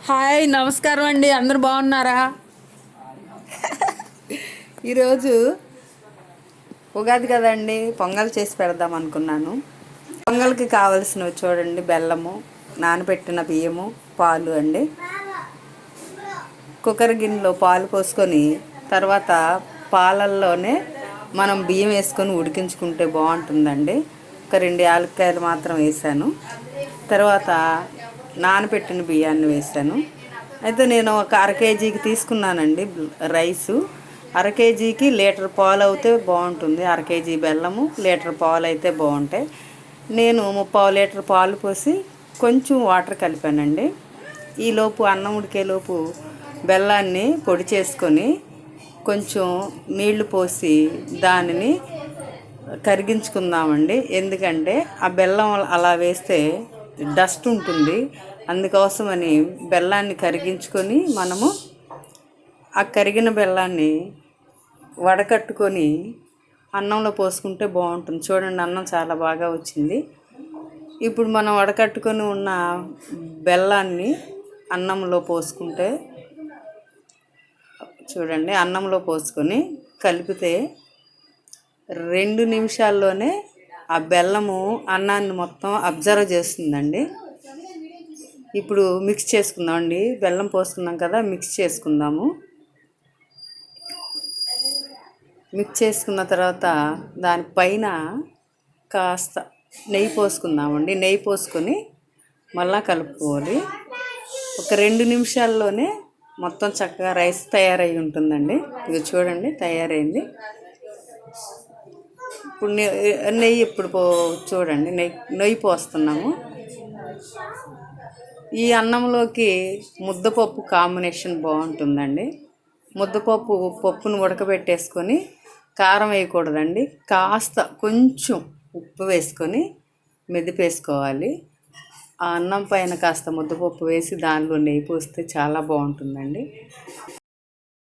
Hi నమస్కారం అండి, అందరు బాగున్నారా? ఈరోజు ఉగాది కదండి, పొంగల్ చేసి పెడదాం అనుకున్నాను. పొంగల్కి కావలసినవి చూడండి: బెల్లము, నానబెట్టిన బియ్యము, పాలు అండి. కుక్కర్ గిన్నెలో పాలు పోసుకొని తర్వాత పాలల్లోనే మనం బియ్యం వేసుకొని ఉడికించుకుంటే బాగుంటుందండి. ఒక 2 యాలక్కాయలు మాత్రం వేసాను. తర్వాత నానబెట్టిన బియ్యాన్ని వేసాను. అయితే నేను ఒక అర కేజీకి తీసుకున్నానండి రైసు. అర కేజీకి లీటర్ పాలు అయితే బాగుంటుంది. అర కేజీ బెల్లము, లీటర్ పాలు అయితే బాగుంటాయి. నేను 3/4 లీటర్ పాలు పోసి కొంచెం వాటర్ కలిపానండి. ఈలోపు అన్నం ఉడికేలోపు బెల్లాన్ని పొడి చేసుకొని కొంచెం నీళ్లు పోసి దానిని కరిగించుకుందామండి. ఎందుకంటే ఆ బెల్లం అలా వేస్తే డస్ట్ ఉంటుంది. అందుకోసమని బెల్లాన్ని కరిగించుకొని మనము ఆ కరిగిన బెల్లాన్ని వడకట్టుకొని అన్నంలో పోసుకుంటే బాగుంటుంది. చూడండి, అన్నం చాలా బాగా వచ్చింది. ఇప్పుడు మనం వడకట్టుకొని ఉన్న బెల్లాన్ని అన్నంలో పోసుకుంటే చూడండి, అన్నంలో పోసుకొని కలిపితే 2 నిమిషాల్లోనే ఆ బెల్లము అన్నాన్ని మొత్తం అబ్జర్వ్ చేస్తుందండి. ఇప్పుడు మిక్స్ చేసుకుందామండి. బెల్లం పోసుకున్నాం కదా, మిక్స్ చేసుకుందాము. మిక్స్ చేసుకున్న తర్వాత దానిపైన కాస్త నెయ్యి పోసుకుందామండి. నెయ్యి పోసుకొని మళ్ళా కలుపుకోవాలి. ఒక 2 నిమిషాల్లోనే మొత్తం చక్కగా రైస్ తయారై ఉంటుందండి. ఇది చూడండి, తయారైంది. ఇప్పుడు నెయ్యి చూడండి, నెయ్యి పోస్తున్నాము. ఈ అన్నంలోకి ముద్దపప్పు కాంబినేషన్ బాగుంటుందండి. పప్పును ఉడకబెట్టేసుకొని కారం వేయకూడదండి, కాస్త కొంచెం ఉప్పు వేసుకొని మెదిపేసుకోవాలి. ఆ అన్నం పైన కాస్త ముద్దపప్పు వేసి దానిలో నెయ్యి పోస్తే చాలా బాగుంటుందండి.